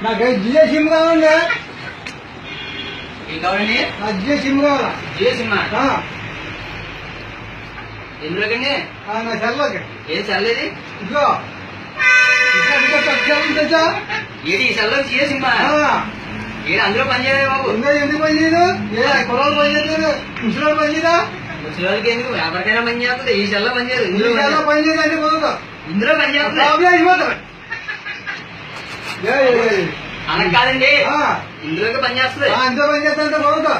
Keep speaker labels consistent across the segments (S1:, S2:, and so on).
S1: నాకు జియో సిమ్ కావాలండి.
S2: ఏం కావాలండి?
S1: నాకు జియో సిమ్ కావాలా?
S2: జియో సిమ్ ఎందులోకండి?
S1: నా సెల్లోకి.
S2: ఏం చల్లేది?
S1: ఇదిగో తెచ్చా
S2: ఏది ఈ సెల్లో జియో సిమ్ ఏది అందులో పనిచేయదు బాబు.
S1: ఎందుకు పని చేయదు? కుర్రాలు పని చేయలేదు, ముసలి పని చేయదా?
S2: ముసలికి ఎందుకు ఎవరికైనా పని చేస్తుంది. ఈ సెల్లో పని చేయదు. ఇందులో
S1: పని చేయదు అంటే కుదరదు.
S2: ఇందులో పని చేస్తుంది. అలా కాదండి, ఇందులోకి పని చేస్తుంది.
S1: ఇందులో పని చేస్తా అంటే కుదరదు.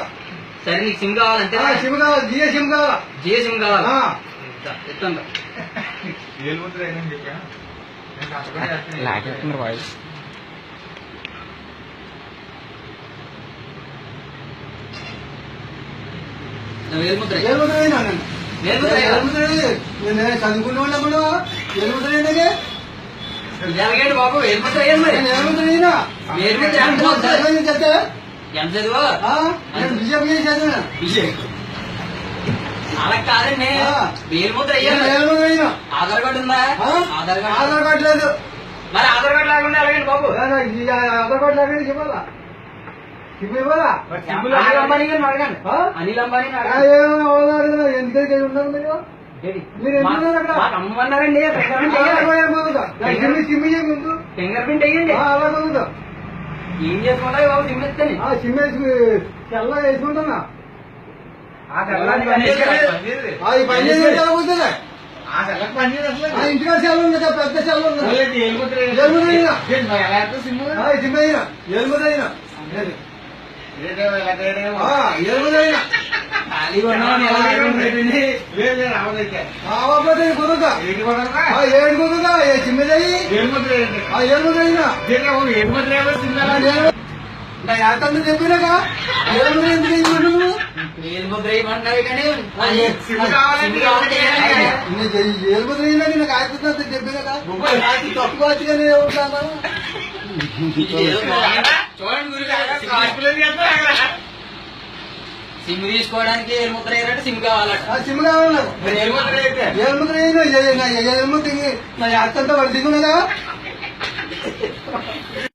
S2: సరే నీకు సిమ్ కావాలంటే
S1: సిమ్ కావాలి, జియో సిమ్ కావాలా?
S2: జియో సిమ్ కావాలా? ఇస్తాను.
S3: వాయిస్
S2: వేలుముద్ర
S1: చదువుకునే వాళ్ళప్పుడు వేలుముద్ర ఏంటంటే
S2: ఎలాగండి బాబు? వేలుముద్ర అయ్యాను మరి. వేలుముద్ర ఎంత చదువు? అలా కాదండి, వేలుముద్ర అయ్యాను. ఆధార్ కార్డు ఉందా? ఆధార్
S1: కార్డు లేదు.
S2: మరి ఆధార్ కార్డు లేకుండా అలాగండి బాబు.
S1: ఆధార్ కార్డు లేకుండా చెప్పాలా? ఇవ్వాలా?
S2: అనిల్ అంబానీ గారిని అడగండి. అనిల్ అంబానీ
S1: ఎందుకైతే ఉన్నారు మీరు? మీరు ఎందుకున్నారు అక్కడ?
S2: అమ్మన్నారండి. ఫింగర్ ప్రింట్ అయ్యండి.
S1: అలా కుదురుతా.
S2: ఏం చేసుకుంటా బాబు? సిమ్ ఇస్తాను.
S1: సిమ్ వేసి తెల్ల వేసుకుంటున్నా. ఇంటికా సెల్ ఉంది కదా, పెద్ద సెల్ ఉంది. ఎలుముదైనా కుదురుతా. ఏడు కుదురుతా. సిమ్మెదయ్యి ఎలుముదైనా యాతంతా చెప్పినాక ఏలుముద్ర ఎందుకు వేయమంటున్నావు?
S2: వేలుముద్ర వేయమంటున్నావు కానీ
S1: ఏలుముద్ర అయినాక నాకు ఆయుధంతా చెప్పినాక తప్పు వచ్చి ఉంటాను.
S2: సిమ్ తీసుకోవడానికి ఏలుముద్ర వేయాలంటే సిమ్ కావాలట.
S1: సిమ్ కావాలి నాకు. ఏలుముద్ర అయినా ఏలుముద్ర నా యాతంతా వాడు దిగునగా